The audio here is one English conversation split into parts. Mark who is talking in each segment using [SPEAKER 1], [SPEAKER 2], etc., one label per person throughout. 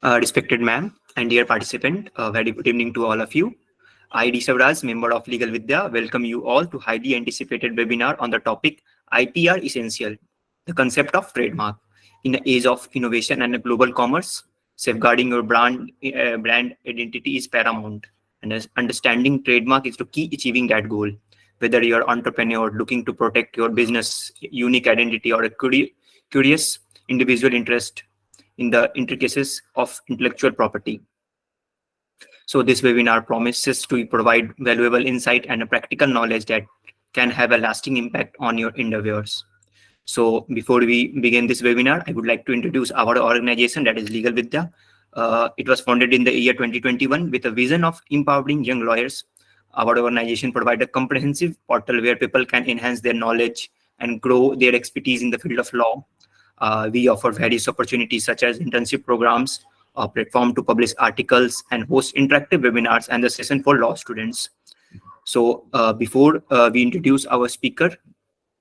[SPEAKER 1] Respected ma'am and dear participant, very good evening to all of you. I, Rishavraj, member of Legal Vidya, welcome you all to highly anticipated webinar on the topic IPR Essential, the concept of trademark. In the age of innovation and global commerce, safeguarding your brand identity is paramount, and understanding trademark is to key achieving that goal. Whether you're an entrepreneur looking to protect your business unique identity or a curious individual interest in the intricacies of intellectual property. So this webinar promises to provide valuable insight and a practical knowledge that can have a lasting impact on your endeavors. So before we begin this webinar, I would like to introduce our organization, that is Legal Vidya. It was founded in the year 2021 with a vision of empowering young lawyers. Our organization provides a comprehensive portal where people can enhance their knowledge and grow their expertise in the field of law. We offer various opportunities such as internship programs, a platform to publish articles, and host interactive webinars and the session for law students. So before we introduce our speaker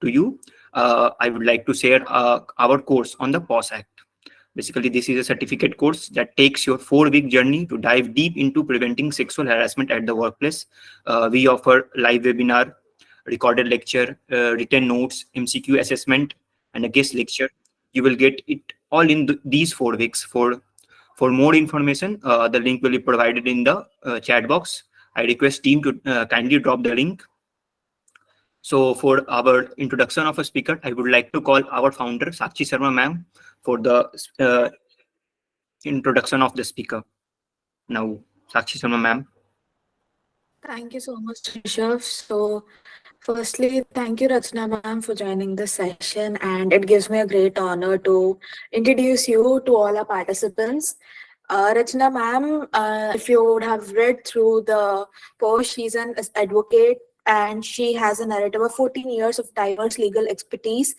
[SPEAKER 1] to you, I would like to share our course on the POS Act. Basically, this is a certificate course that takes your 4-week journey to dive deep into preventing sexual harassment at the workplace. We offer live webinar, recorded lecture, written notes, MCQ assessment, and a guest lecture. You will get it all in these 4 weeks. For more information, the link will be provided in the chat box. I request team to kindly drop the link. So for our introduction of a speaker, I would like to call our founder, Sakshi Sharma ma'am, for the introduction of the speaker. Now, Sakshi Sharma ma'am.
[SPEAKER 2] Thank you so much, Rishabh. So firstly, thank you, Rachna ma'am, for joining this session. And it gives me a great honor to introduce you to all our participants. Rachna ma'am, if you would have read through the post, she's an advocate and she has a narrative of 14 years of diverse legal expertise,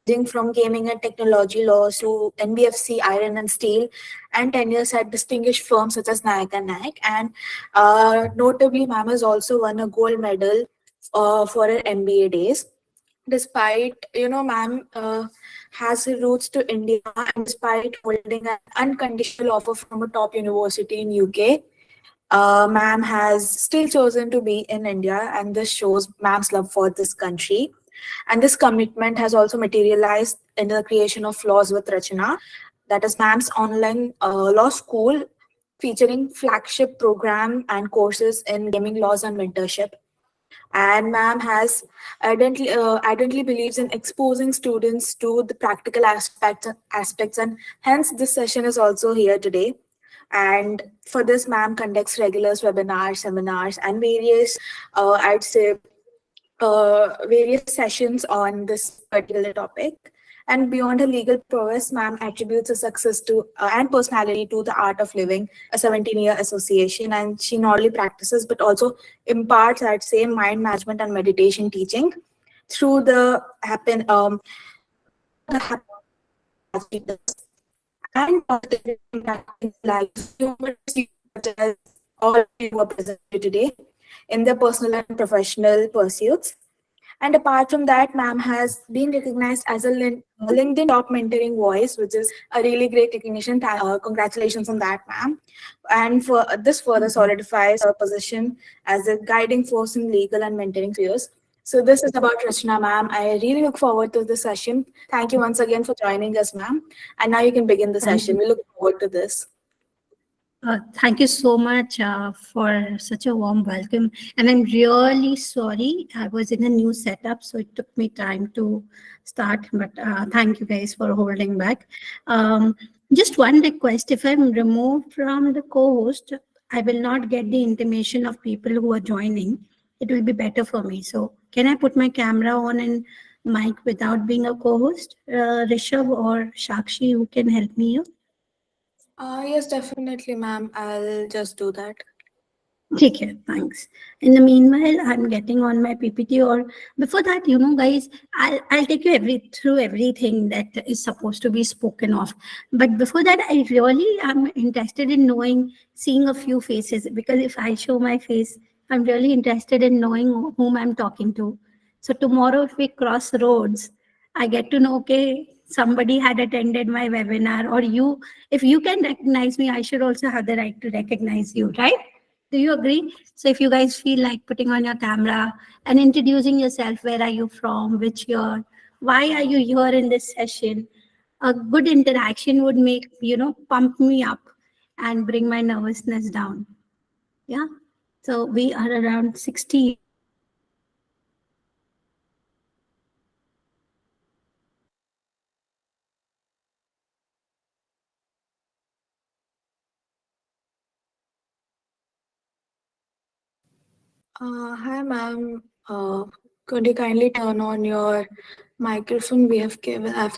[SPEAKER 2] ranging from gaming and technology laws to NBFC, iron and steel, and 10 years at distinguished firms such as Naik and Naik. And notably, ma'am has also won a gold medal for her MBA days. Despite, ma'am has her roots to India, and despite holding an unconditional offer from a top university in UK, ma'am has still chosen to be in India, and this shows ma'am's love for this country. And this commitment has also materialized in the creation of Laws with Rachna, that is ma'am's online law school featuring flagship program and courses in gaming laws and mentorship. And ma'am has ardently believes in exposing students to the practical aspects, and hence this session is also here today. And for this, ma'am conducts regular webinars, seminars, and various, various sessions on this particular topic. And beyond her legal prowess, ma'am attributes a success to and personality to the Art of Living, a 17-year association. And she not only practices but also imparts that same mind management and meditation teaching through the and life all who are present today in their personal and professional pursuits. And apart from that, ma'am has been recognized as a LinkedIn top mentoring voice, which is a really great recognition. Congratulations on that, ma'am. And for this further solidifies her position as a guiding force in legal and mentoring spheres. So this is about Rachna, ma'am. I really look forward to this session. Thank you once again for joining us, ma'am. And now you can begin the session. We look forward to this.
[SPEAKER 3] Thank you so much for such a warm welcome. And I'm really sorry. I was in a new setup, so it took me time to start. But thank you guys for holding back. Just one request. If I'm removed from the co-host, I will not get the intimation of people who are joining. It will be better for me. So can I put my camera on and mic without being a co-host? Rishabh or Shakshi, who can help me here?
[SPEAKER 2] Yes, definitely, ma'am. I'll just do that.
[SPEAKER 3] Okay, thanks. In the meanwhile, I'm getting on my PPT, or before that, guys, I'll take you through everything that is supposed to be spoken of. But before that, I really am interested in seeing a few faces, because if I show my face, I'm really interested in knowing whom I'm talking to. So tomorrow, if we cross roads, I get to know, okay, somebody had attended my webinar, or you, if you can recognize me, I should also have the right to recognize you, right? Do you agree? So if you guys feel like putting on your camera and introducing yourself, where are you from, which year, why are you here in this session? A good interaction would make, pump me up and bring my nervousness down. Yeah. So we are around 60.
[SPEAKER 2] Hi, ma'am. Could you kindly turn on your microphone? I've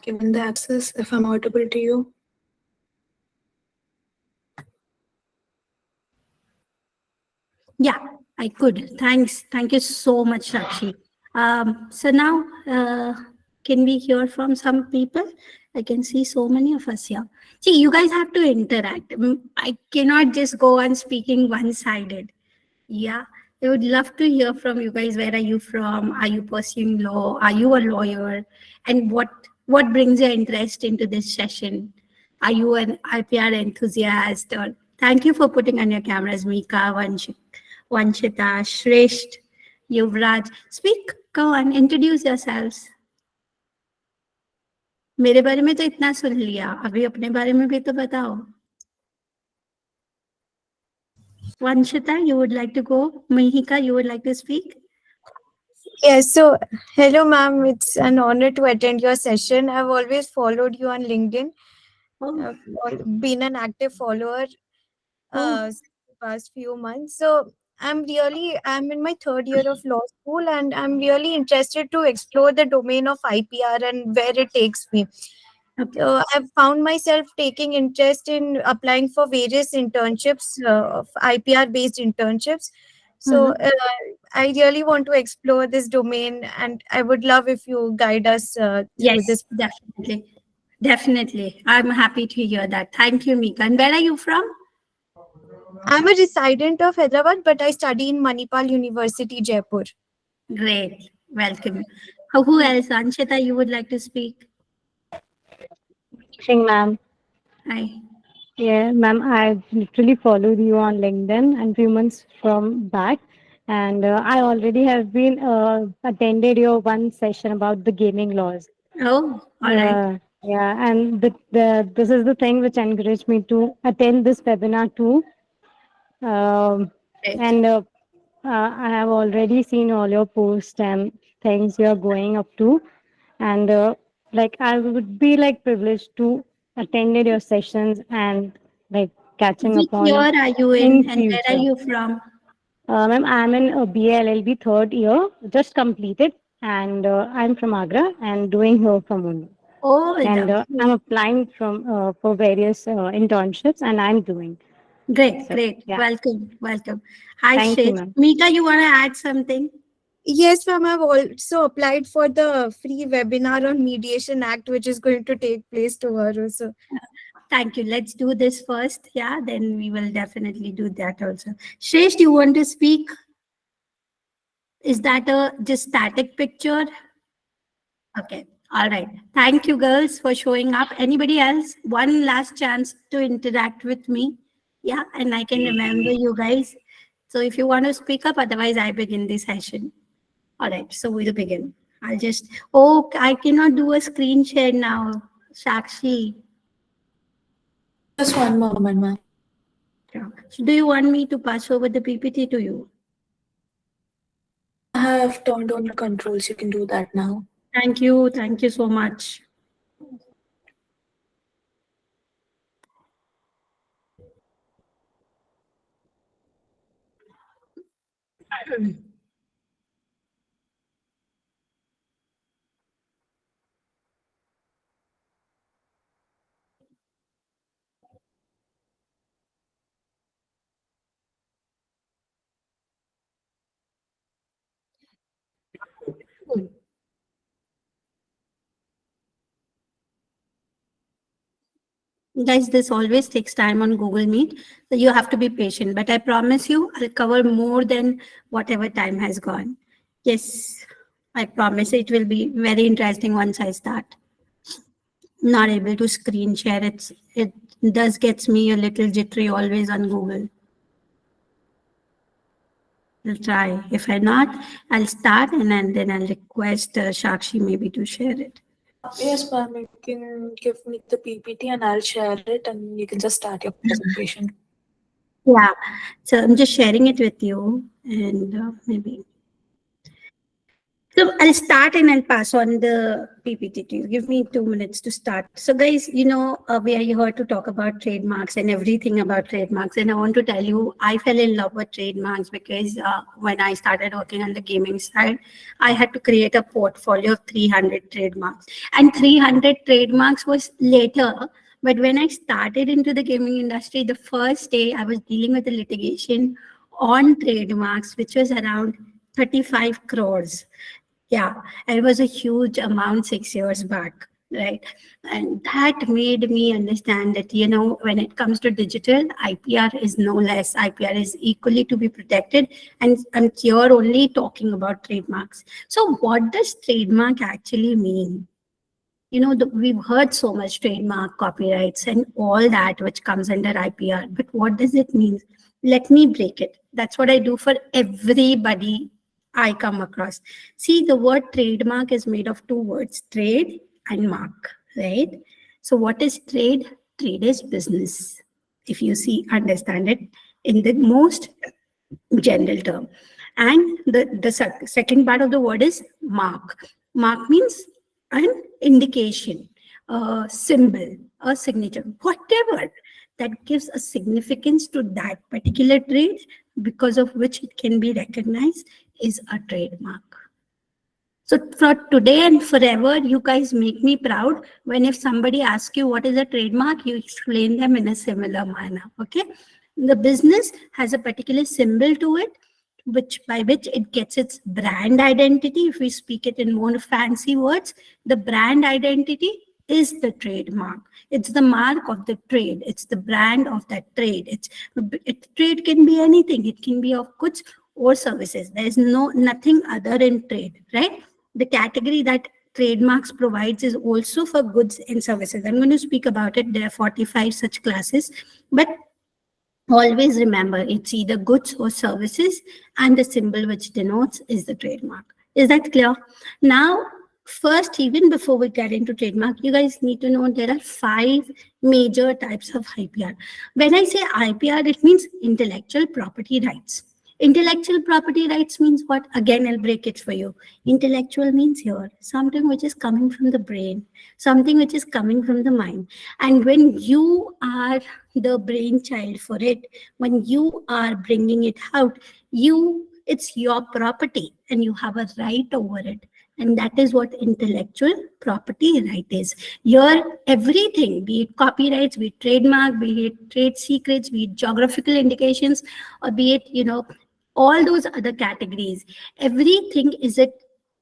[SPEAKER 2] given the access if I'm audible to you.
[SPEAKER 3] Yeah, I could. Thanks. Thank you so much, Sakshi. So now, can we hear from some people? I can see so many of us here. See, you guys have to interact. I cannot just go on speaking one-sided. Yeah, I would love to hear from you guys. Where are you from? Are you pursuing law? Are you a lawyer? And what brings your interest into this session? Are you an IPR enthusiast? Or thank you for putting on your cameras, Mika, Vanshita, Shresht, Yuvraj. Speak. Go on. Introduce yourselves. मेरे बारे में तो इतना सुन लिया, अभी अपने बारे में भी तो बताओ. Vanshita, you would like to go? Mihika, you would like to speak?
[SPEAKER 4] Yes, so hello, ma'am. It's an honor to attend your session. I've always followed you on LinkedIn.
[SPEAKER 3] Oh,
[SPEAKER 4] I've been an active follower
[SPEAKER 3] oh.
[SPEAKER 4] since the past few months. So I'm in my third year of law school, and I'm really interested to explore the domain of IPR and where it takes me.
[SPEAKER 3] Okay.
[SPEAKER 4] So I've found myself taking interest in applying for various internships, of IPR-based internships. So I really want to explore this domain, and I would love if you guide us through
[SPEAKER 3] Yes,
[SPEAKER 4] this.
[SPEAKER 3] definitely. Definitely. I'm happy to hear that. Thank you, Mika. And where are you from?
[SPEAKER 4] I'm a resident of Hyderabad, but I study in Manipal University, Jaipur.
[SPEAKER 3] Great. Welcome. Who else? Anshita, you would like to speak?
[SPEAKER 5] Evening, ma'am.
[SPEAKER 3] Hi.
[SPEAKER 5] Yeah, ma'am, I've literally followed you on LinkedIn and few months from back. And I already have been attended your one session about the gaming laws.
[SPEAKER 3] Oh, all right.
[SPEAKER 5] Yeah, and this is the thing which encouraged me to attend this webinar too.
[SPEAKER 3] Great.
[SPEAKER 5] And I have already seen all your posts and things you are going up to. And like I would be like privileged to attended your sessions and like catching
[SPEAKER 3] Which
[SPEAKER 5] upon
[SPEAKER 3] year are you
[SPEAKER 5] in
[SPEAKER 3] in and where are
[SPEAKER 5] future.
[SPEAKER 3] you from?
[SPEAKER 5] Ma'am, I'm in BLLB third year, just completed, and I'm from Agra and doing here from Mumbai.
[SPEAKER 3] Oh,
[SPEAKER 5] And I'm applying for various internships, and I'm doing.
[SPEAKER 3] great,
[SPEAKER 5] So
[SPEAKER 3] great.
[SPEAKER 5] yeah,
[SPEAKER 3] Welcome, welcome. Hi,
[SPEAKER 5] thank you,
[SPEAKER 3] Shreya.
[SPEAKER 5] ma'am.
[SPEAKER 3] Mika, you want to add something?
[SPEAKER 4] Yes, ma'am. I've also applied for the free webinar on Mediation Act, which is going to take place tomorrow. So
[SPEAKER 3] Thank you. Let's do this first. Yeah, then we will definitely do that also. Shresh, do you want to speak? Is that a just static picture? Okay. All right. Thank you, girls, for showing up. Anybody else? One last chance to interact with me. Yeah, and I can remember you guys. So if you want to speak up, otherwise I begin the session. All right. So we'll begin. I'll just, oh, I cannot do a screen share now. Sakshi.
[SPEAKER 2] Just one moment, ma'am.
[SPEAKER 3] Yeah. So do you want me to pass over the PPT to you?
[SPEAKER 2] I have turned on the controls. You can do that now.
[SPEAKER 3] Thank you. Thank you so much. Guys, this always takes time on Google Meet, so you have to be patient. But I promise you, I'll cover more than whatever time has gone. Yes, I promise it will be very interesting once I start. not able to screen share. It does gets me a little jittery always on Google. I'll try. If I not, I'll start and then I'll request Shakshi maybe to share it.
[SPEAKER 2] Yes, ma'am. You can give me the PPT and I'll share it, and you can just start your presentation.
[SPEAKER 3] Yeah. So I'm just sharing it with you, and maybe. So I'll start and I'll pass on the PPT to you. Give me 2 minutes to start. So guys, we are here to talk about trademarks and everything about trademarks. And I want to tell you, I fell in love with trademarks because when I started working on the gaming side, I had to create a portfolio of 300 trademarks. And 300 trademarks was later. But when I started into the gaming industry, the first day I was dealing with the litigation on trademarks, which was around 35 crores. Yeah, and it was a huge amount 6 years back, right? And that made me understand that, when it comes to digital, IPR is no less. IPR is equally to be protected. And I'm here only talking about trademarks. So what does trademark actually mean? We've heard so much trademark, copyrights, and all that which comes under IPR. But what does it mean? Let me break it. That's what I do for everybody I come across. See, the word trademark is made of 2 words, trade and mark, right? So what is trade? Trade is business. If you understand it in the most general term. And the second part of the word is mark. Mark means an indication, a symbol, a signature, whatever that gives a significance to that particular trade because of which it can be recognized is a trademark. So for today and forever, you guys make me proud when if somebody asks you what is a trademark, you explain them in a similar manner, okay? The business has a particular symbol to it, by which it gets its brand identity. If we speak it in more fancy words, the brand identity is the trademark. It's the mark of the trade. It's the brand of that trade. Trade can be anything. It can be of goods or services. There's nothing other in trade, right? The category that trademarks provides is also for goods and services. I'm going to speak about it. There are 45 such classes, but always remember it's either goods or services, and the symbol which denotes is the trademark. Is that clear? Now, first, even before we get into trademark, you guys need to know there are 5 major types of IPR. When I say IPR, it means intellectual property rights. Intellectual property rights means what? Again, I'll break it for you. Intellectual means here, something which is coming from the brain, something which is coming from the mind. And when you are the brainchild for it, when you are bringing it out, it's your property and you have a right over it. And that is what intellectual property right is. Here, everything, be it copyrights, be it trademark, be it trade secrets, be it geographical indications, or be it, all those other categories, everything is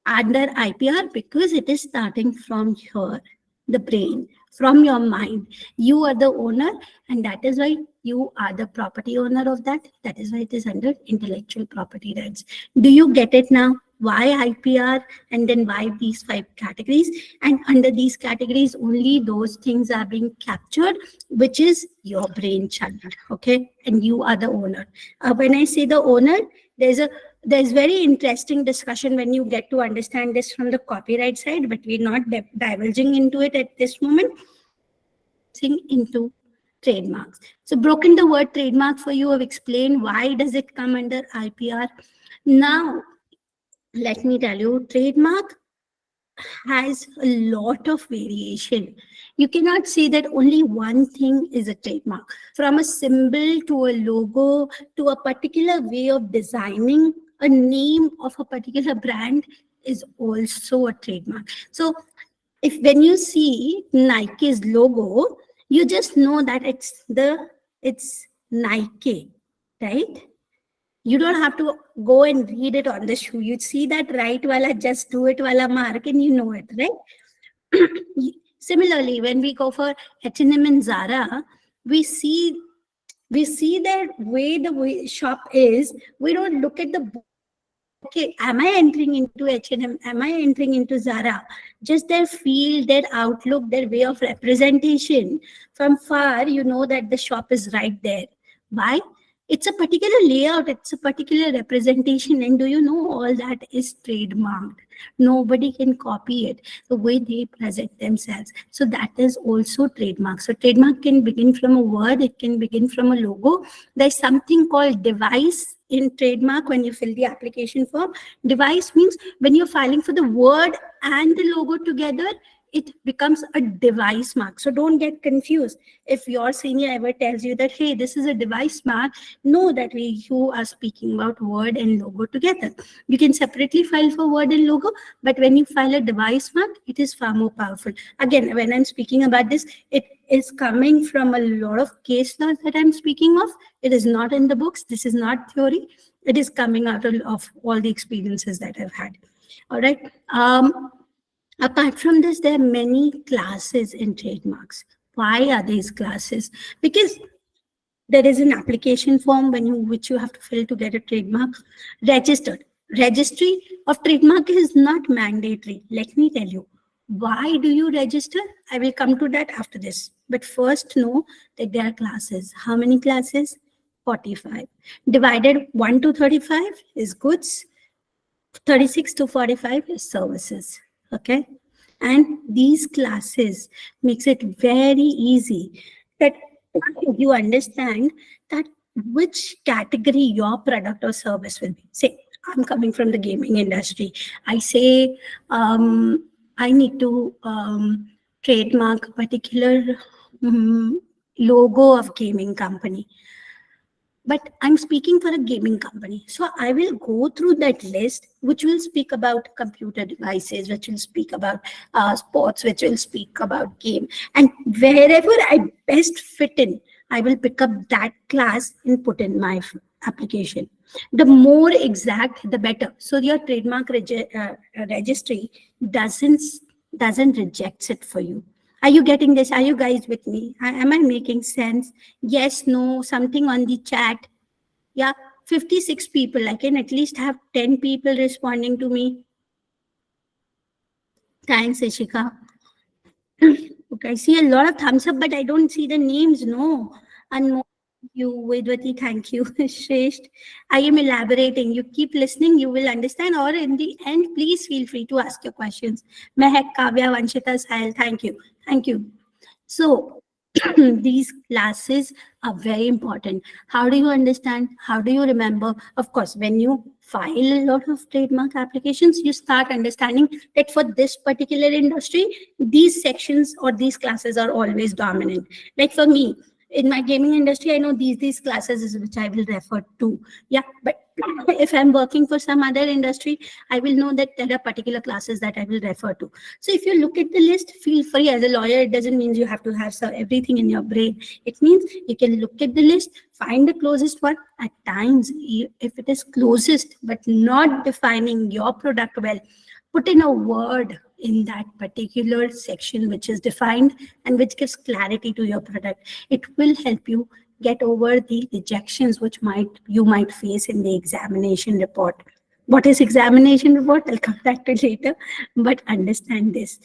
[SPEAKER 3] under IPR because it is starting from here, the brain, from your mind. You are the owner, and that is why you are the property owner of that. That is why it is under intellectual property rights. Do you get it now? Why IPR and then why these 5 categories? And under these categories, only those things are being captured, which is your brainchild, okay? And you are the owner. When I say the owner, there's very interesting discussion when you get to understand this from the copyright side, but we're not divulging into it at this moment. Into trademarks. So broken the word trademark for you. I've explained why does it come under IPR. Now, let me tell you, trademark has a lot of variation. You cannot say that only one thing is a trademark. From a symbol to a logo to a particular way of designing a name of a particular brand is also a trademark. So when you see Nike's logo, you just know that it's Nike, right? You don't have to go and read it on the shoe. You see that right wala just do it wala mark and you know it, right? Similarly, when we go for H&M and Zara, we see that way the way shop is. We don't look at the okay, am I entering into H&M? Am I entering into Zara? Just their feel, their outlook, their way of representation. From far, you know that the shop is right there. Why? It's a particular layout, it's a particular representation. And do you know all that is trademarked? Nobody can copy it, the way they present themselves. So that is also trademark. So trademark can begin from a word, it can begin from a logo. There's something called device in trademark when you fill the application form. Device means when you're filing for the word and the logo together, it becomes a device mark. So don't get confused. If your senior ever tells you that, hey, this is a device mark, know that you are speaking about word and logo together. You can separately file for word and logo, but when you file a device mark, it is far more powerful. Again, when I'm speaking about this, it is coming from a lot of case laws that I'm speaking of. It is not in the books. This is not theory. It is coming out of all the experiences that I've had. All right. Apart from this, there are many classes in trademarks. Why are these classes? Because there is an application form which you have to fill to get a trademark registered. Registry of trademark is not mandatory. Let me tell you. Why do you register? I will come to that after this. But first know that there are classes. How many classes? 45. Divided 1 to 35 is goods. 36 to 45 is services. Okay, and these classes makes it very easy that you understand that which category your product or service will be. Say, I'm coming from the gaming industry. I say, I need to trademark a particular logo of gaming company. But I'm speaking for a gaming company. So I will go through that list, which will speak about computer devices, which will speak about sports, which will speak about game. And wherever I best fit in, I will pick up that class and put in my application. The more exact, the better. So your trademark registry doesn't reject it for you. Are you getting this? Are you guys with me? Am I making sense? Yes, no, something on the chat. Yeah, 56 people. I can at least have 10 people responding to me. Thanks, Ishika. Okay, I see a lot of thumbs up, but I don't see the names. No. And you, Vedvati, thank you. Shresht, I am elaborating. You keep listening, you will understand. Or in the end, please feel free to ask your questions. Mehak, Kavya, Vanshita, Sahil, thank you. Thank you. So these classes are very important. How do you understand? How do you remember? Of course, when you file a lot of trademark applications, you start understanding that for this particular industry, these sections or these classes are always dominant. Like for me, in my gaming industry, I know these classes is which I will refer to. Yeah, but if I'm working for some other industry, I will know that there are particular classes that I will refer to. So if you look at the list, feel free. As a lawyer, it doesn't mean you have to have everything in your brain. It means you can look at the list, find the closest one. At times, if it is closest but not defining your product well, put in a word in that particular section which is defined and which gives clarity to your product. It will help you get over the rejections which you might face in the examination report. What is examination report? I'll come back to later, but understand this.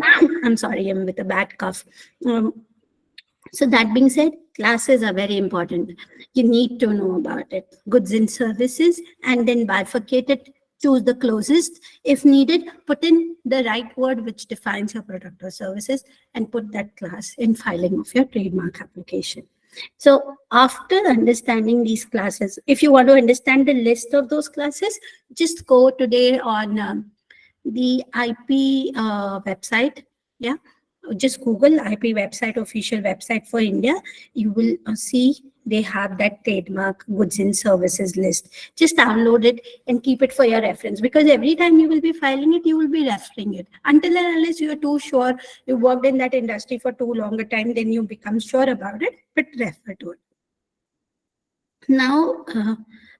[SPEAKER 3] I'm sorry, I'm with a bad cough. So that being said, classes are very important. You need to know about it. Goods and services, and then bifurcate it. Choose the closest. If needed, put in the right word which defines your product or services and put that class in filing of your trademark application. So after understanding these classes, if you want to understand the list of those classes, just go today on the IP website. Yeah, just Google IP website, official website for India. You will see they have that trademark goods and services list. Just download it and keep it for your reference, because every time you will be filing it, you will be referring it. Until and unless you are too sure, you worked in that industry for too long a time, then you become sure about it, but refer to it. Now, I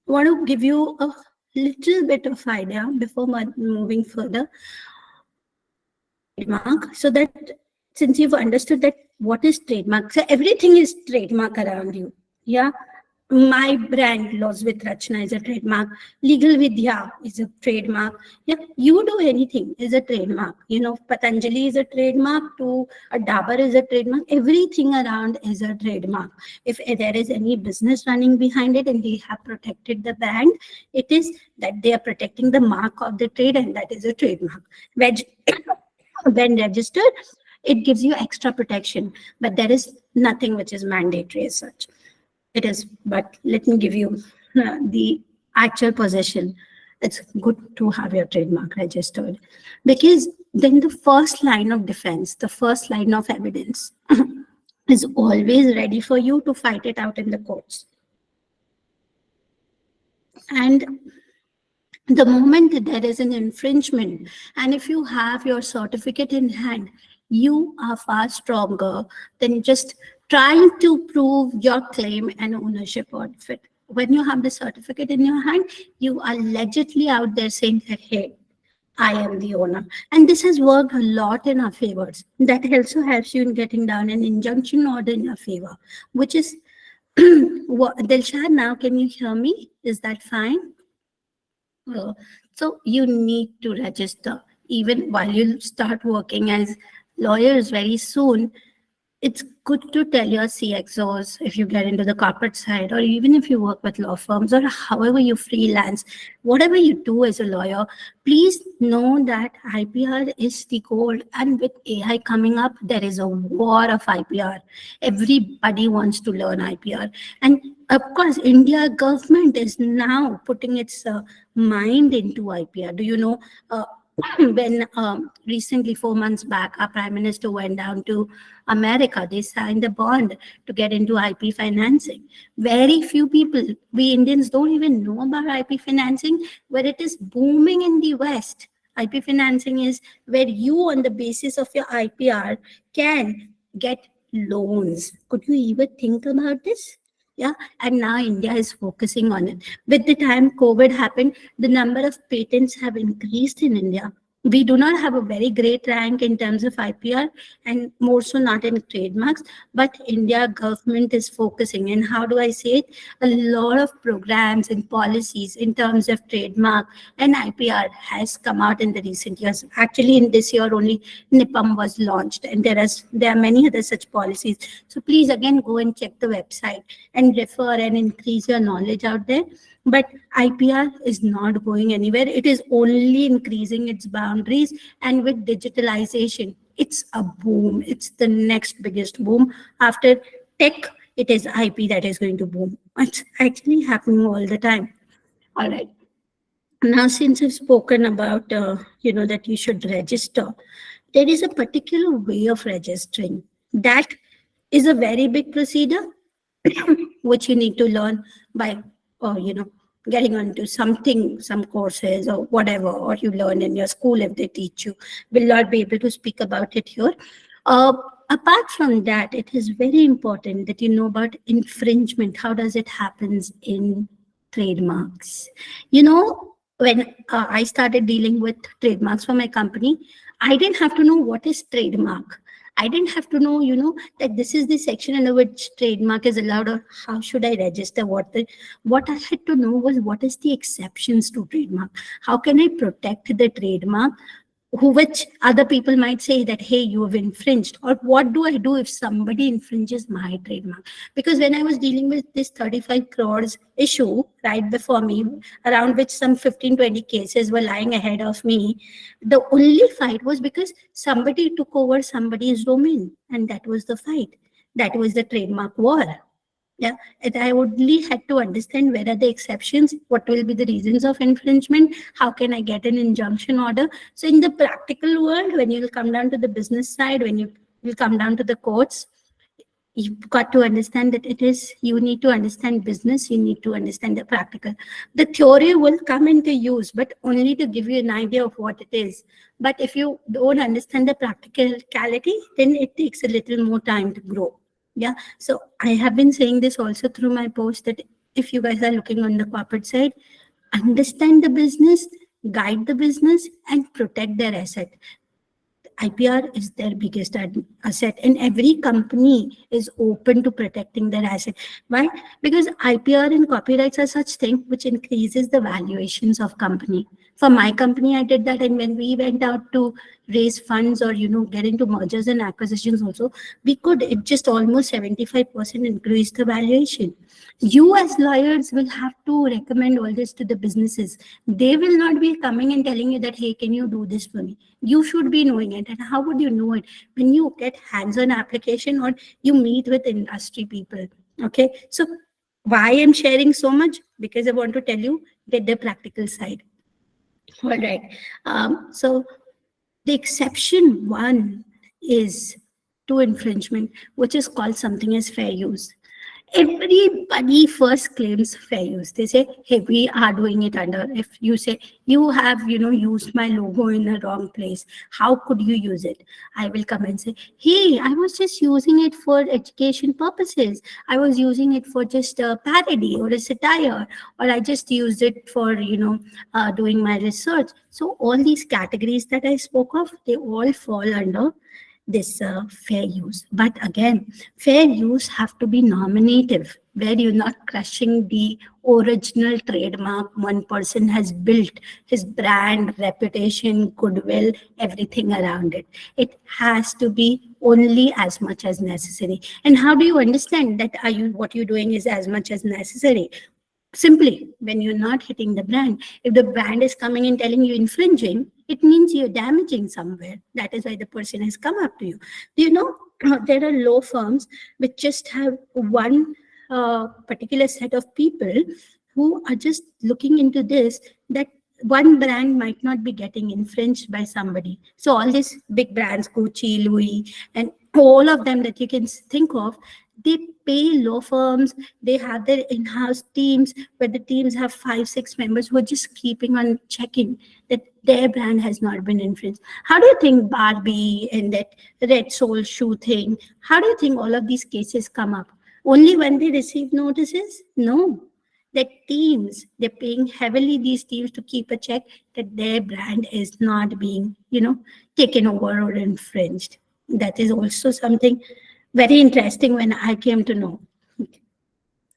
[SPEAKER 3] want to give you a little bit of idea before moving further. Trademark, so that since you've understood that what is trademark, so everything is trademark around you. Yeah, My brand, Laws with Rachna, is a trademark. Legal Vidya is a trademark. Yeah, you do anything is a trademark. You know, Patanjali is a trademark, to a Dabur is a trademark. Everything around is a trademark. If there is any business running behind it and they have protected the brand, it is that they are protecting the mark of the trade, and that is a trademark. When registered, it gives you extra protection, but there is nothing which is mandatory as such. It is, but let me give you the actual possession. It's good to have your trademark registered, because then the first line of defense, the first line of evidence is always ready for you to fight it out in the courts. And the moment that there is an infringement, and if you have your certificate in hand, you are far stronger than just trying to prove your claim and ownership of it. When you have the certificate in your hand, you are legitimately out there saying that, hey, I am the owner. And this has worked a lot in our favors. That also helps you in getting down an injunction order in your favor, which is, Dilshad, now can you hear me? Is that fine? So you need to register even while you start working as lawyers very soon. It's good to tell your CXOs if you get into the corporate side, or even if you work with law firms, or however you freelance, whatever you do as a lawyer, please know that IPR is the gold. And with AI coming up, there is a war of IPR. Everybody wants to learn IPR. And of course, India government is now putting its mind into IPR. Do you know, when recently 4 months back, our Prime Minister went down to America, they signed a bond to get into IP financing. Very few people, we Indians don't even know about IP financing, where it is booming in the West. IP financing is where you, on the basis of your IPR, can get loans. Could you even think about this? Yeah, and now India is focusing on it. With the time COVID happened, the number of patents have increased in India. We do not have a very great rank in terms of IPR, and more so not in trademarks, but India government is focusing. And how do I say it? A lot of programs and policies in terms of trademark and IPR has come out in the recent years. Actually, in this year only, NIPAM was launched, and there are many other such policies. So please again go and check the website and refer and increase your knowledge out there. But IPR is not going anywhere. It is only increasing its boundaries. And with digitalization, it's a boom. It's the next biggest boom. After tech, it is IP that is going to boom. It's actually happening all the time. All right. Now, since I've spoken about, that you should register, there is a particular way of registering. That is a very big procedure, which you need to learn by, getting onto some courses or whatever, or you learn in your school if they teach you. Will not be able to speak about it here. Apart from that, it is very important that you know about infringement. How does it happens in trademarks? When I started dealing with trademarks for my company, I didn't have to know what is trademark. I didn't have to know, that this is the section under which trademark is allowed, or how should I register. What I had to know was, what is the exceptions to trademark? How can I protect the trademark, which other people might say that, hey, you have infringed? Or what do I do if somebody infringes my trademark? Because when I was dealing with this 35 crores issue right before me, around which some 15-20 cases were lying ahead of me, the only fight was because somebody took over somebody's domain, and that was the fight. That was the trademark war. Yeah, and I only had to understand where are the exceptions, what will be the reasons of infringement, how can I get an injunction order. So in the practical world, when you will come down to the business side, when you will come down to the courts, you've got to understand that you need to understand business, you need to understand the practical. The theory will come into use, but only to give you an idea of what it is. But if you don't understand the practicality, then it takes a little more time to grow. Yeah, so I have been saying this also through my post, that if you guys are looking on the corporate side, understand the business, guide the business, and protect their asset. IPR is their biggest asset, and every company is open to protecting their asset. Why? Because IPR and copyrights are such thing which increases the valuations of company. For my company, I did that, and when we went out to raise funds or get into mergers and acquisitions also, we could it just almost 75% increase the valuation. You as lawyers will have to recommend all this to the businesses. They will not be coming and telling you that, hey, can you do this for me? You should be knowing it. And how would you know it? When you get hands-on application or you meet with industry people. Okay, so why I'm sharing so much? Because I want to tell you, get the practical side. All right. So the exception one is to infringement, which is called something as fair use. Everybody first claims fair use. They say, hey, we are doing it under. If you say, you have, used my logo in the wrong place, how could you use it? I will come and say, hey, I was just using it for education purposes. I was using it for just a parody or a satire, or I just used it for, doing my research. So all these categories that I spoke of, they all fall under this fair use. But again, fair use have to be nominative, where you're not crushing the original trademark one person has built, his brand, reputation, goodwill, everything around it. It has to be only as much as necessary. And how do you understand that what you're doing is as much as necessary? Simply, when you're not hitting the brand, if the brand is coming and telling you infringing, it means you're damaging somewhere. That is why the person has come up to you. Do you know there are law firms which just have one particular set of people who are just looking into this, that one brand might not be getting infringed by somebody. So all these big brands, Gucci, Louis, and all of them that you can think of, they pay law firms, they have their in-house teams where the teams have 5-6 members who are just keeping on checking that their brand has not been infringed. How do you think Barbie and that Red Soul shoe thing, how do you think all of these cases come up? Only when they receive notices? No. That teams, they're paying heavily these teams to keep a check that their brand is not being, taken over or infringed. That is also something very interesting when I came to know.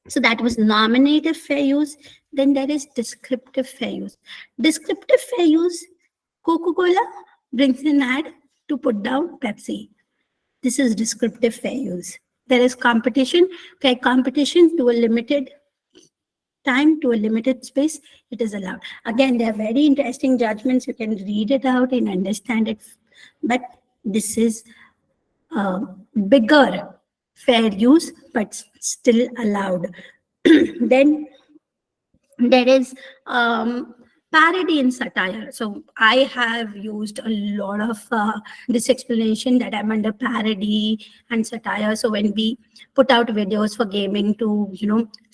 [SPEAKER 3] So that was nominative fair use. Then there is descriptive fair use. Descriptive fair use, Coca-Cola brings an ad to put down Pepsi. This is descriptive fair use. There is competition, fair competition to a limited time, to a limited space, it is allowed. Again, they are very interesting judgments. You can read it out and understand it. But this is bigger fair use, but still allowed. Then there is parody and satire. So I have used a lot of this explanation that I'm under parody and satire. So when we put out videos for gaming to,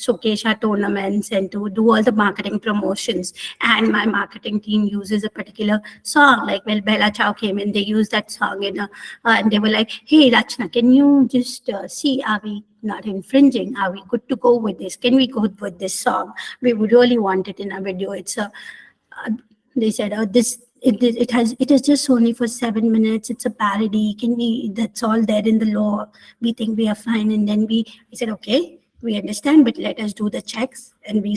[SPEAKER 3] showcase our tournaments and to do all the marketing promotions, and my marketing team uses a particular song, like when Bella Ciao came in, they used that song and they were like, hey, Rachna, can you just see, are we not infringing? Are we good to go with this? Can we go with this song? We would really want it in a video. It's a they said, oh, it is just only for 7 minutes. It's a parody. That's all there in the law. We think we are fine. And then we said, okay, we understand, but let us do the checks. And we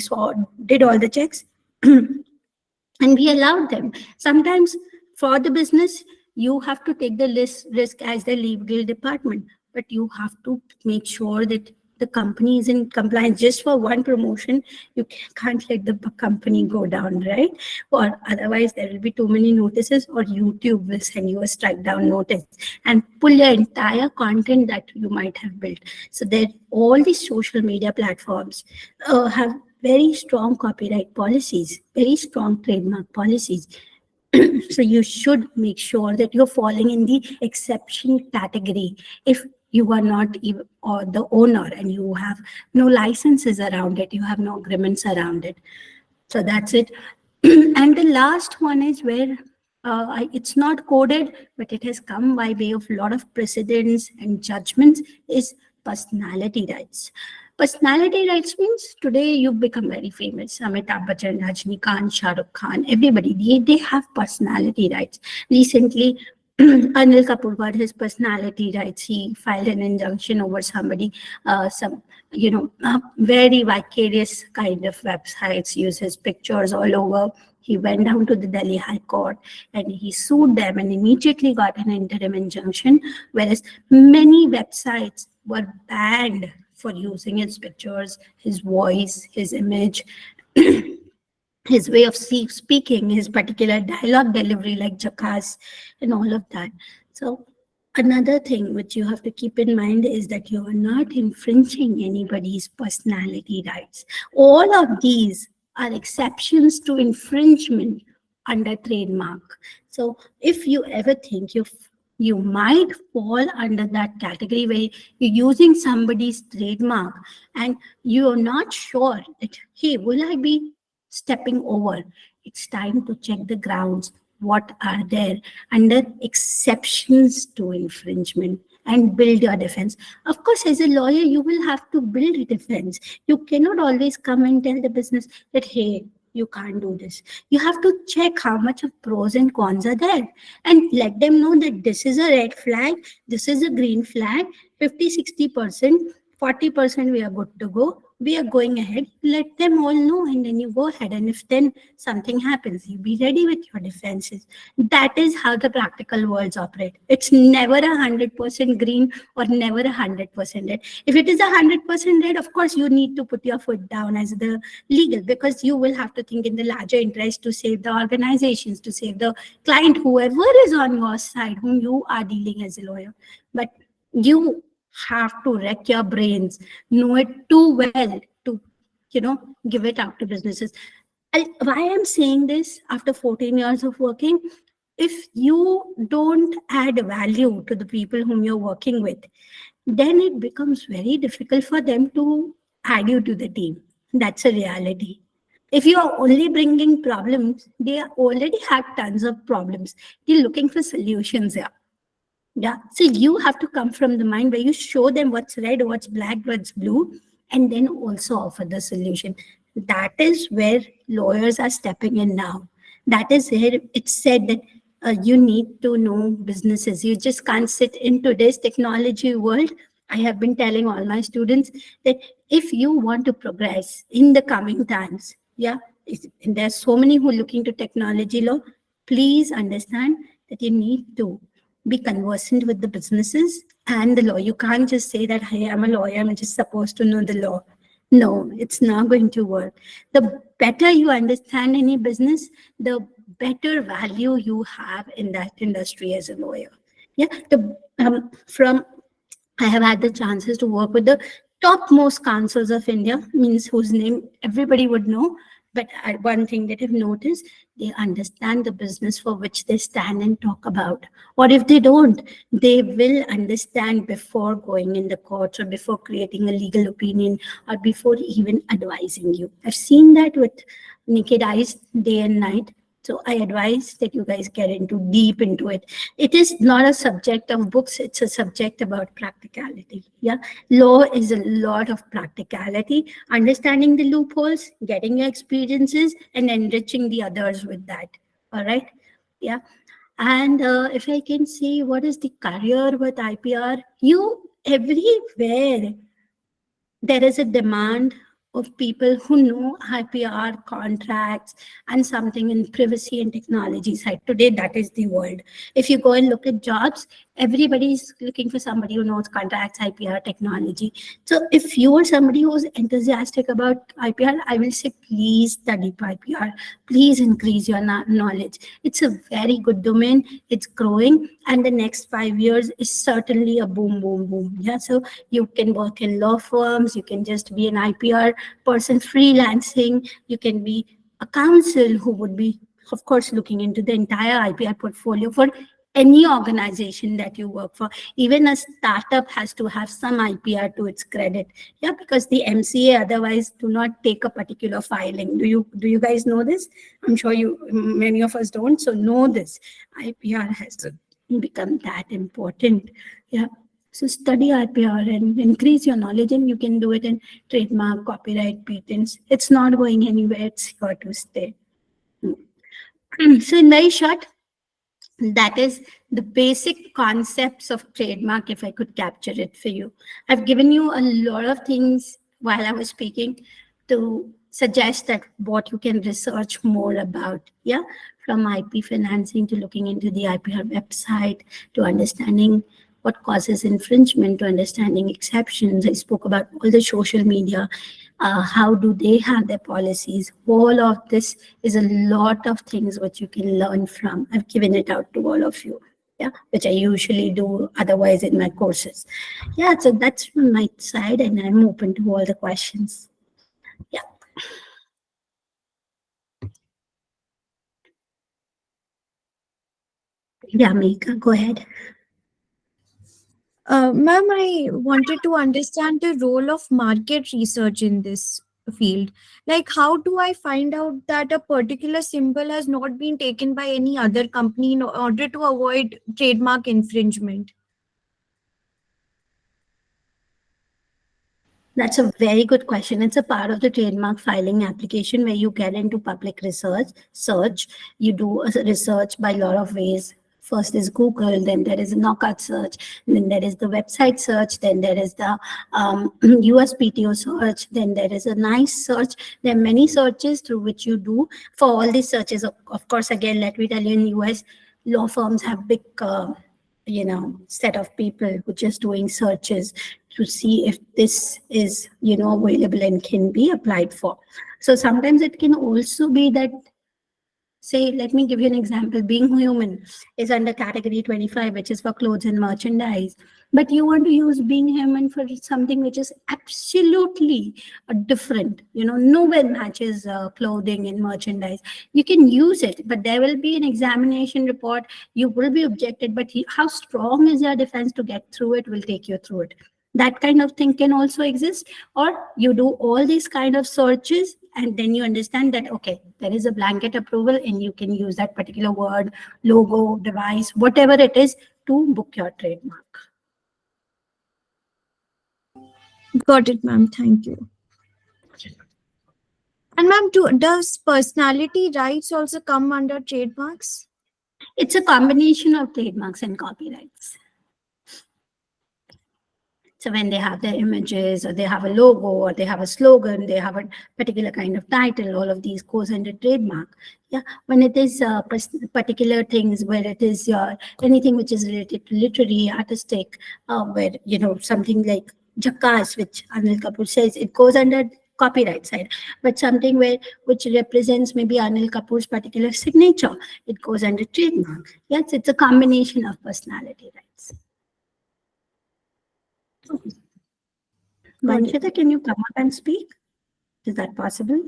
[SPEAKER 3] did all the checks and we allowed them. Sometimes for the business, you have to take the risk as the legal department, but you have to make sure that the company is in compliance. Just for one promotion, you can't let the company go down, right? Or otherwise there will be too many notices, or YouTube will send you a strike down notice and pull your entire content that you might have built. So that all these social media platforms have very strong copyright policies, very strong trademark policies. So you should make sure that you're falling in the exception category. If you are not even or the owner and you have no licenses around it, you have no agreements around it. So that's it. And the last one is where it's not coded, but it has come by way of a lot of precedents and judgments, is personality rights. Personality rights means today you've become very famous. Amitabh Bachchan, Rajinikanth, Shah Rukh Khan, everybody, they have personality rights. Recently, Anil Kapoor got his personality rights. He filed an injunction over somebody, some, very vicarious kind of websites use his pictures all over. He went down to the Delhi High Court and he sued them and immediately got an interim injunction, whereas many websites were banned for using his pictures, his voice, his image, his way of speaking, his particular dialogue delivery, like Jackass and all of that. So another thing which you have to keep in mind is that you are not infringing anybody's personality rights. All of these are exceptions to infringement under trademark. So if you ever think you might fall under that category where you're using somebody's trademark and you're not sure that, hey, will I be stepping over? It's time to check the grounds. What are there under exceptions to infringement and build your defense. Of course, as a lawyer, you will have to build a defense. You cannot always come and tell the business that, hey, you can't do this. You have to check how much of pros and cons are there and let them know that this is a red flag, this is a green flag, 50-60%, 40% we are good to go. We are going ahead. Let them all know, and then you go ahead. And if then something happens, you be ready with your defenses. That is how the practical worlds operate. It's never 100% green or never 100% red. If it is 100% red, of course, you need to put your foot down as the legal, because you will have to think in the larger interest to save the organizations, to save the client, whoever is on your side, whom you are dealing as a lawyer. But you have to wreck your brains, know it too well to, give it out to businesses. Why I'm saying this after 14 years of working, if you don't add value to the people whom you're working with, then it becomes very difficult for them to add you to the team. That's a reality. If you are only bringing problems, they already have tons of problems. They're looking for solutions here. Yeah, so you have to come from the mind where you show them what's red, what's black, what's blue, and then also offer the solution. That is where lawyers are stepping in now. That is where it's said that you need to know businesses. You just can't sit in today's technology world. I have been telling all my students that if you want to progress in the coming times, and there's so many who are looking to technology law, please understand that you need to be conversant with the businesses and the law. You can't just say that, hey, I'm a lawyer, I'm just supposed to know the law. No, it's not going to work. The better you understand any business, the better value you have in that industry as a lawyer. Yeah, I have had the chances to work with the topmost counsels of India, means whose name everybody would know. But one thing that I've noticed, they understand the business for which they stand and talk about. Or if they don't, they will understand before going in the courts or before creating a legal opinion or before even advising you. I've seen that with naked eyes day and night. So I advise that you guys get deep into it. It is not a subject of books. It's a subject about practicality. Yeah, law is a lot of practicality, understanding the loopholes, getting your experiences, and enriching the others with that. All right. Yeah. And if I can see what is the career with IPR, everywhere there is a demand of people who know IPR contracts and something in privacy and technology side. Today, that is the world. If you go and look at jobs, everybody's looking for somebody who knows contracts, IPR, technology. So if you are somebody who's enthusiastic about IPR, I will say, please study IPR. Please increase your knowledge. It's a very good domain. It's growing. And the next 5 years is certainly a boom, boom, boom. Yeah. So you can work in law firms. You can just be an IPR person freelancing. You can be a counsel who would be, of course, looking into the entire IPR portfolio for any organization that you work for. Even a startup has to have some IPR to its credit. Yeah, because the MCA otherwise do not take a particular filing. Do you guys know this? I'm sure many of us don't. So know this. IPR has to become that important. Yeah. So study IPR and increase your knowledge, and you can do it in trademark, copyright, patents. It's not going anywhere. It's here to stay. So in very short, That is the basic concepts of trademark, if I could capture it for you. I've given you a lot of things while I was speaking to suggest that what you can research more about, yeah, from IP financing to looking into the IPR website to understanding what causes infringement to understanding exceptions. I spoke about all the social media, how do they have their policies. All of this is a lot of things which you can learn from. I've given it out to all of you, yeah, which I usually do otherwise in my courses. Yeah, so that's from my side, and I'm open to all the questions. Yeah. Yeah, Mika, go ahead.
[SPEAKER 4] Ma'am, I wanted to understand the role of market research in this field. Like, how do I find out that a particular symbol has not been taken by any other company in order to avoid trademark infringement?
[SPEAKER 3] That's a very good question. It's a part of the trademark filing application where you get into public research, search. You do a research by a lot of ways. First is Google, then there is a knockout search, then there is the website search, then there is the USPTO search, then there is a NICE search. There are many searches through which you do. For all these searches, of course, again, let me tell you, in US, law firms have big set of people who just doing searches to see if this is available and can be applied for. So sometimes it can also be that, say, let me give you an example. Being Human is under category 25, which is for clothes and merchandise. But you want to use Being Human for something which is absolutely different, nowhere matches clothing and merchandise. You can use it, but there will be an examination report. You will be objected, but how strong is your defense to get through it will take you through it. That kind of thing can also exist. Or you do all these kind of searches, and then you understand that, okay, there is a blanket approval and you can use that particular word, logo, device, whatever it is, to book your trademark.
[SPEAKER 4] Got it, ma'am. Thank you. And ma'am, does personality rights also come under trademarks?
[SPEAKER 3] It's a combination of trademarks and copyrights. So when they have their images, or they have a logo, or they have a slogan, they have a particular kind of title, all of these goes under trademark. Yeah, when it is particular things where it is anything which is related to literary, artistic, where something like Jackass, which Anil Kapoor says, it goes under copyright side. But something which represents maybe Anil Kapoor's particular signature, it goes under trademark. Yes, it's a combination of personality rights. Vanshita, can you come up and speak? Is that possible?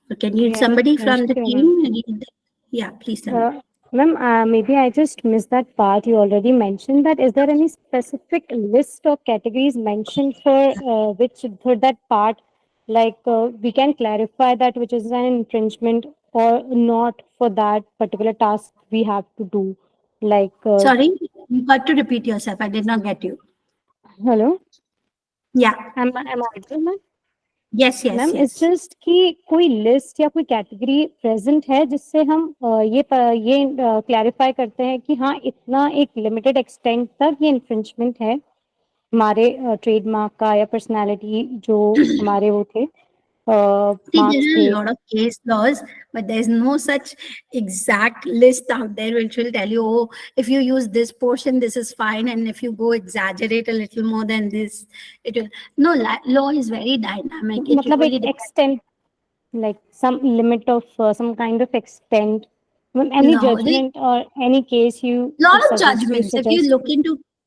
[SPEAKER 3] Or can you, somebody from the team? Yeah, please tell me.
[SPEAKER 5] Ma'am, maybe I just missed that part. You already mentioned that. Is there any specific list or categories mentioned for that part? Like we can clarify that which is an infringement or not for that particular task we have to do. Like
[SPEAKER 3] sorry, you got to repeat yourself. I did not get you.
[SPEAKER 5] Hello.
[SPEAKER 3] Yeah.
[SPEAKER 5] Am I audible, ma'am?
[SPEAKER 3] Yes, yes,
[SPEAKER 5] ma'am
[SPEAKER 3] yes.
[SPEAKER 5] It's just कि कोई list या कोई category present है जिससे हम ये clarify करते हैं कि हाँ इतना एक लिमिटेड एक्सटेंट तक ये इन्फ्रिंजमेंट है हमारे ट्रेडमार्क का या पर्सनालिटी जो हमारे वो थे
[SPEAKER 3] See, there are a lot of case laws, but there's no such exact list out there which will tell you, oh, if you use this portion, this is fine, and if you go exaggerate a little more than this, it will. No, law is very dynamic. It
[SPEAKER 5] मतलब
[SPEAKER 3] really
[SPEAKER 5] एक extent, like some limit of some kind of extent. Any judgment or any case you
[SPEAKER 3] lot of
[SPEAKER 5] suggest,
[SPEAKER 3] judgments.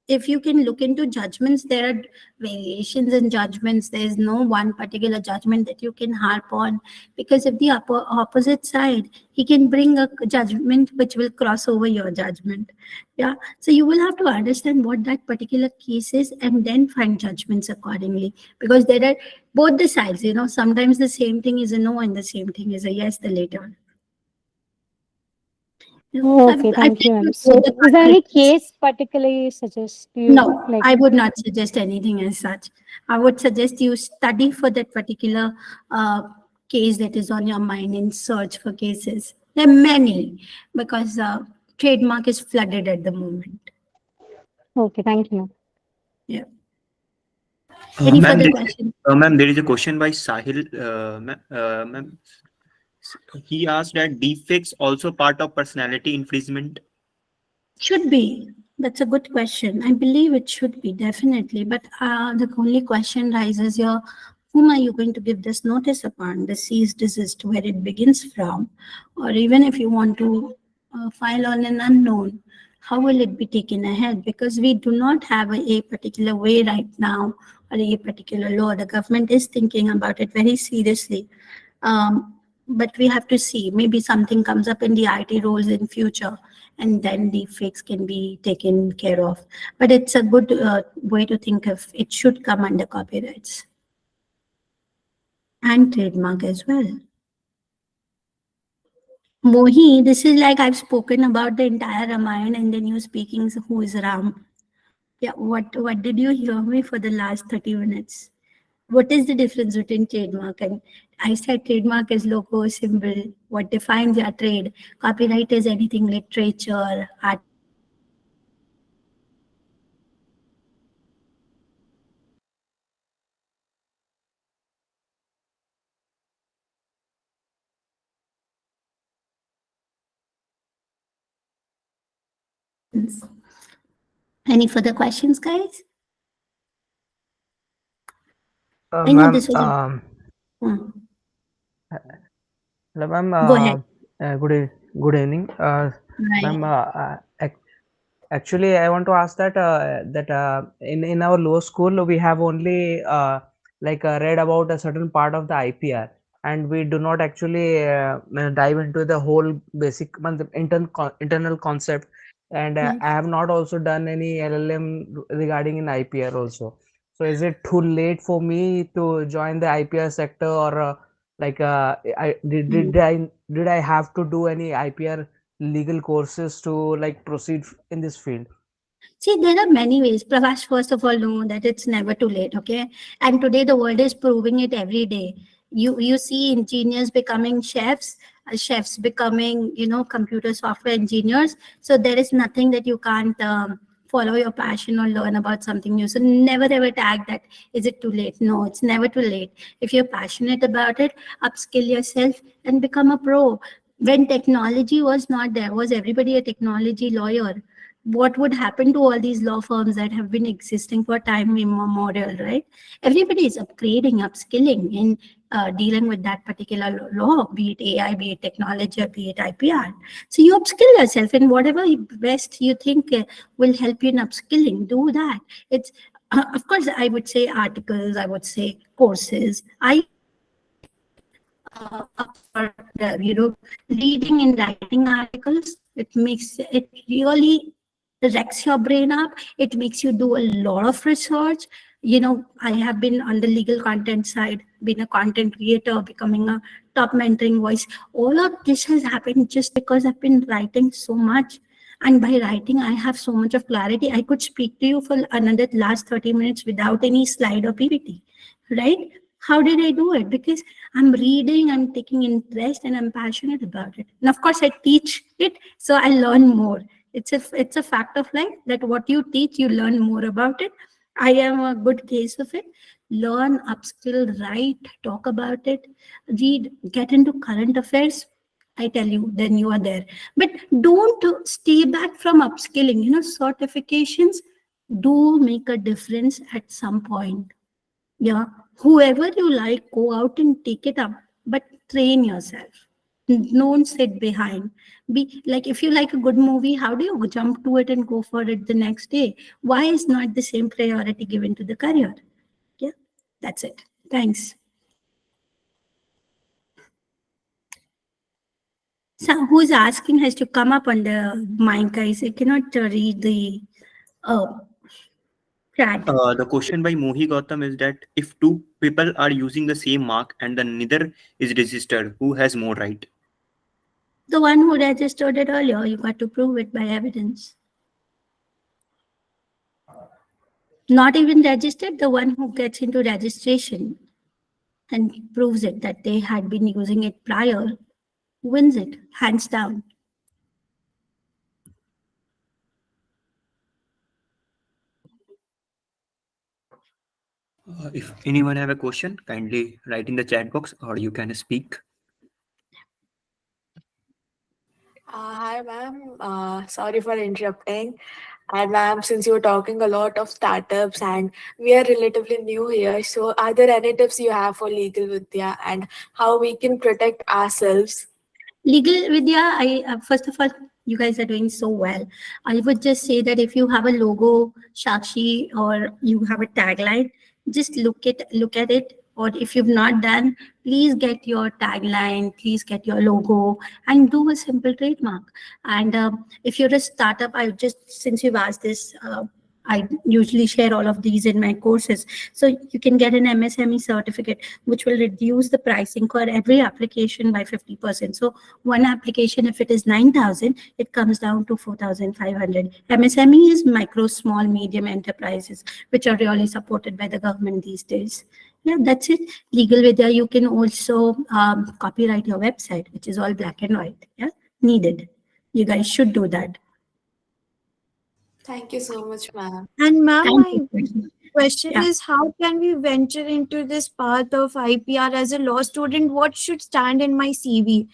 [SPEAKER 3] If you can look into judgments, there are variations in judgments. There is no one particular judgment that you can harp on, because if the opposite side, he can bring a judgment which will cross over your judgment. Yeah, so you will have to understand what that particular case is and then find judgments accordingly, because there are both the sides. Sometimes the same thing is a no and the same thing is a yes the later.
[SPEAKER 5] Okay, thank you. So, is there any case particularly you suggest?
[SPEAKER 3] No, I would not suggest anything as such. I would suggest you study for that particular case that is on your mind and search for cases. There are many because trademark is flooded at the moment.
[SPEAKER 5] Okay, thank you, ma'am.
[SPEAKER 3] Yeah. Any
[SPEAKER 1] Ma'am,
[SPEAKER 3] further questions?
[SPEAKER 1] ma'am, there is a question by Sahil. Ma'am, he asked that deepfakes also part of personality infringement.
[SPEAKER 3] Should be. That's a good question. I believe it should be, definitely. But the only question rises here, whom are you going to give this notice upon? The cease desist, where it begins from? Or even if you want to file on an unknown, how will it be taken ahead? Because we do not have a particular way right now or a particular law. The government is thinking about it very seriously. But we have to see, maybe something comes up in the IT roles in future, and then the fix can be taken care of. But it's a good way to think of it should come under copyrights and trademark as well. Mohi, this is like I've spoken about the entire Ramayana and then you're speaking who is Ram. Yeah, what did you hear me for the last 30 minutes? What is the difference between trademark and I said trademark is logo, symbol, what defines your trade. Copyright is anything literature, art. Any further questions, guys? I know
[SPEAKER 6] Ma'am,
[SPEAKER 3] this was a...
[SPEAKER 6] hello, ma'am.
[SPEAKER 3] Go ahead.
[SPEAKER 6] Good evening.
[SPEAKER 3] Right.
[SPEAKER 6] Ma'am, actually, I want to ask that in our law school we have only read about a certain part of the IPR, and we do not actually dive into the whole basic internal concept. And
[SPEAKER 3] Right.
[SPEAKER 6] I have not also done any LLM regarding in IPR also. So is it too late for me to join the IPR sector, or did I have to do any IPR legal courses to proceed in this field?
[SPEAKER 3] See, there are many ways. Prakash, first of all, know that it's never too late, okay? And today the world is proving it every day. You see engineers becoming chefs, chefs becoming, computer software engineers. So there is nothing that you can't follow your passion or learn about something new. So never ever tag that, is it too late? No, it's never too late. If you're passionate about it, upskill yourself and become a pro. When technology was not there, was everybody a technology lawyer? What would happen to all these law firms that have been existing for time immemorial, right? Everybody is upgrading, upskilling in dealing with that particular law, be it AI, be it technology, or be it IPR. So you upskill yourself in whatever best you think will help you in upskilling. Do that. It's of course, I would say articles, I would say courses. For reading and writing articles, it makes it really wrecks your brain up. It makes you do a lot of research. I have been on the legal content side, been a content creator, becoming a top mentoring voice. All of this has happened just because I've been writing so much. And by writing, I have so much of clarity. I could speak to you for another last 30 minutes without any slide or PPT, right? How did I do it? Because I'm reading, I'm taking interest, and I'm passionate about it. And of course, I teach it, so I learn more. It's a fact of life that what you teach, you learn more about it. I am a good case of it. Learn, upskill, write, talk about it, read, get into current affairs. I tell you, then you are there. But don't stay back from upskilling. Certifications do make a difference at some point. Yeah, whoever you like, go out and take it up, but train yourself. Don't sit behind. Be like, if you like a good movie, how do you jump to it and go for it the next day? Why is not the same priority given to the career? Yeah, that's it. Thanks. So who's asking has to come up on the mic, guys. I cannot read the chat.
[SPEAKER 1] The question by Mohi Gautam is that if two people are using the same mark and then neither is registered, who has more right?
[SPEAKER 3] The one who registered it earlier, you got to prove it by evidence. Not even registered, the one who gets into registration and proves it that they had been using it prior, wins it, hands down.
[SPEAKER 1] If anyone have a question, kindly write in the chat box or you can speak.
[SPEAKER 2] Hi, ma'am. Sorry for interrupting. And ma'am, since you were talking a lot of startups and we are relatively new here, so are there any tips you have for Legal Vidya and how we can protect ourselves?
[SPEAKER 3] Legal Vidya, first of all, you guys are doing so well. I would just say that if you have a logo, Shakshi, or you have a tagline, just look at it. Or if you've not done, please get your tagline, please get your logo, and do a simple trademark. And if you're a startup, since you've asked this, I usually share all of these in my courses. So you can get an MSME certificate, which will reduce the pricing for every application by 50%. So one application, if it is 9,000, it comes down to 4,500. MSME is micro, small, medium enterprises, which are really supported by the government these days. Yeah, that's it. Legal Vidya, you can also copyright your website, which is all black and white. Yeah, needed. You guys should do that.
[SPEAKER 2] Thank you so much, ma'am.
[SPEAKER 4] And ma'am,
[SPEAKER 3] Thank
[SPEAKER 4] my
[SPEAKER 3] you.
[SPEAKER 4] question
[SPEAKER 3] Yeah.
[SPEAKER 4] is, how can we venture into this path of IPR as a law student? What should stand in my CV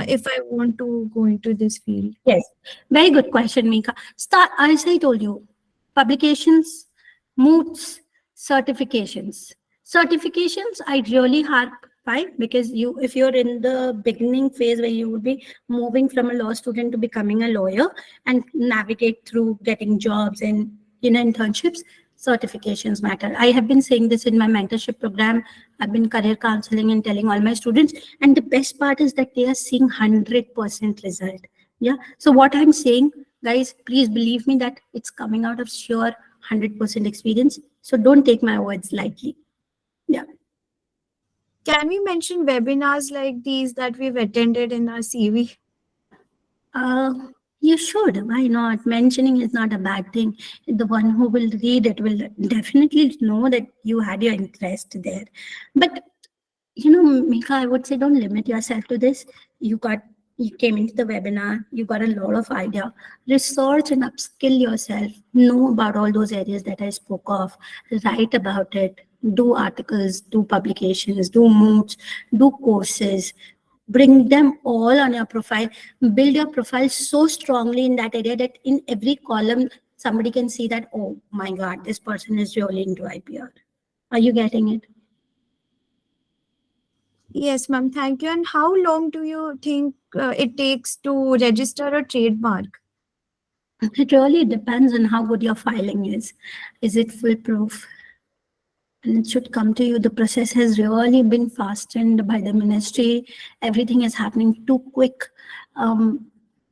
[SPEAKER 4] if I want to go into this field?
[SPEAKER 3] Yes, very good question, Mika. Start, as I told you, publications, moots, certifications. Certifications, I really harp by, because if you're in the beginning phase where you would be moving from a law student to becoming a lawyer and navigate through getting jobs and internships, certifications matter. I have been saying this in my mentorship program. I've been career counseling and telling all my students, and the best part is that they are seeing 100% result. Yeah. So what I'm saying, guys, please believe me that it's coming out of sheer 100% experience. So don't take my words lightly. Yeah.
[SPEAKER 4] Can we mention webinars like these that we've attended in our CV?
[SPEAKER 3] You should. Why not? Mentioning is not a bad thing. The one who will read it will definitely know that you had your interest there. But Mika, I would say don't limit yourself to this. You came into the webinar, you got a lot of idea. Research and upskill yourself. Know about all those areas that I spoke of. Write about it. Do articles, do publications, do moots, do courses. Bring them all on your profile. Build your profile so strongly in that area that in every column, somebody can see that, oh my God, this person is really into IPR. Are you getting it?
[SPEAKER 4] Yes, ma'am. Thank you. And how long do you think it takes to register a trademark?
[SPEAKER 3] It really depends on how good your filing is. Is it foolproof? And it should come to you. The process has really been fastened by the ministry. Everything is happening too quick. So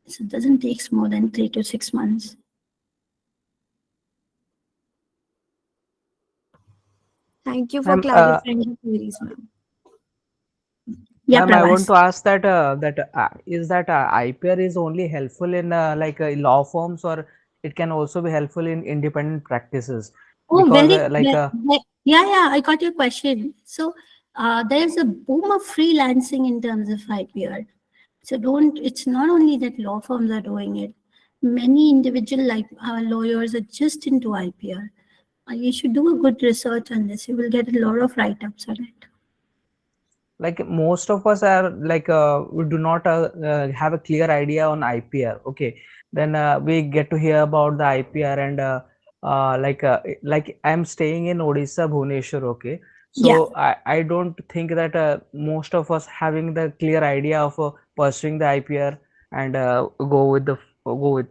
[SPEAKER 3] it doesn't take more than 3 to 6 months.
[SPEAKER 4] Thank you for
[SPEAKER 6] Ma'am,
[SPEAKER 4] clarifying the queries, ma'am.
[SPEAKER 3] Yeah,
[SPEAKER 6] Ma'am, I want
[SPEAKER 3] Prabhas.
[SPEAKER 6] to ask that is that IPR is only helpful in law firms, or it can also be helpful in independent practices?
[SPEAKER 3] Oh,
[SPEAKER 6] Because
[SPEAKER 3] yeah, I got your question. So there's a boom of freelancing in terms of IPR. So it's not only that law firms are doing it. Many individual lawyers are just into IPR. You should do a good research on this. You will get a lot of write-ups on it.
[SPEAKER 6] like most of us are we do not have a clear idea on IPR. Okay, then we get to hear about the IPR and like I'm staying in Odisha, Bhubaneswar. Okay, so I don't think that most of us having the clear idea of pursuing the IPR and go with it forward.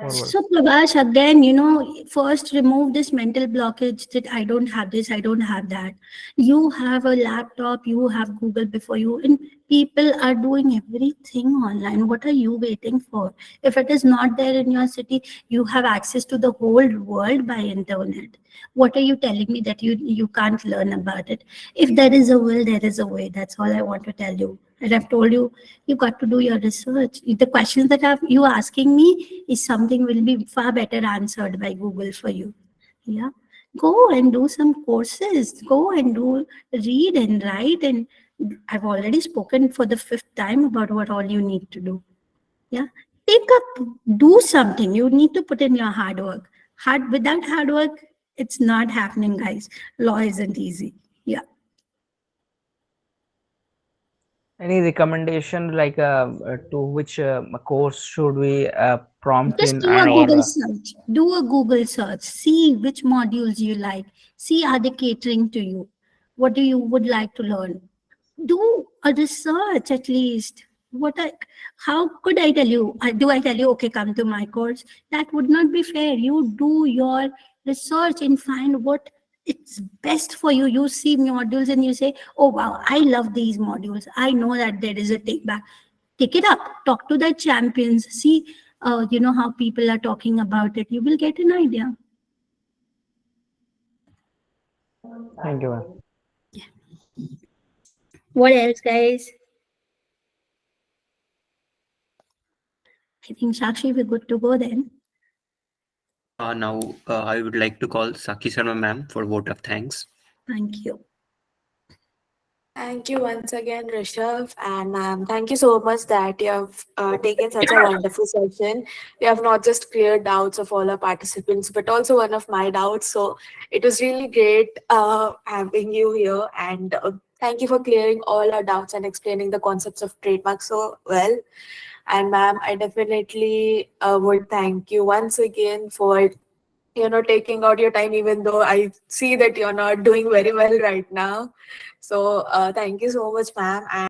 [SPEAKER 3] So, Prabhas, again, first remove this mental blockage that I don't have this, I don't have that. You have a laptop, you have Google before you, and people are doing everything online. What are you waiting for? If it is not there in your city, you have access to the whole world by internet. What are you telling me that you can't learn about it? If there is a will, there is a way. That's all I want to tell you. And I've told you, you got to do your research. The questions that you asking me is something will be far better answered by Google for you. Yeah. Go and do some courses. Go and read and write and I've already spoken for the 5th time about what all you need to do. Yeah. Take up, do something. You need to put in your hard work. Without hard work, it's not happening, guys. Law isn't easy. Yeah.
[SPEAKER 6] Any recommendation like to which course should we prompt
[SPEAKER 3] Just
[SPEAKER 6] in
[SPEAKER 3] do a
[SPEAKER 6] and
[SPEAKER 3] Google
[SPEAKER 6] or
[SPEAKER 3] search. Do a Google search. See which modules you like. See, are they catering to you? What do you would like to learn? Do a research at least. How could I tell you? Do I tell you, okay, come to my course? That would not be fair. You do your research and find what it's best for you. You see modules and you say, oh wow, I love these modules. I know that there is a take back. Take it up. Talk to the champions. See, how people are talking about it. You will get an idea.
[SPEAKER 6] thank you, ma'am.
[SPEAKER 3] What else, guys? I think Sakshi, we're good to go then.
[SPEAKER 1] Now, I would like to call Sakshi Sharma ma'am for vote of thanks.
[SPEAKER 3] Thank you.
[SPEAKER 2] Thank you once again, Rishabh, and ma'am, thank you so much that you have taken such a wonderful session. You have not just cleared doubts of all our participants, but also one of my doubts. So it was really great having you here, and thank you for clearing all our doubts and explaining the concepts of trademark so well. And ma'am, I definitely would thank you once again for taking out your time, even though I see that you're not doing very well right now. So thank you so much, ma'am. And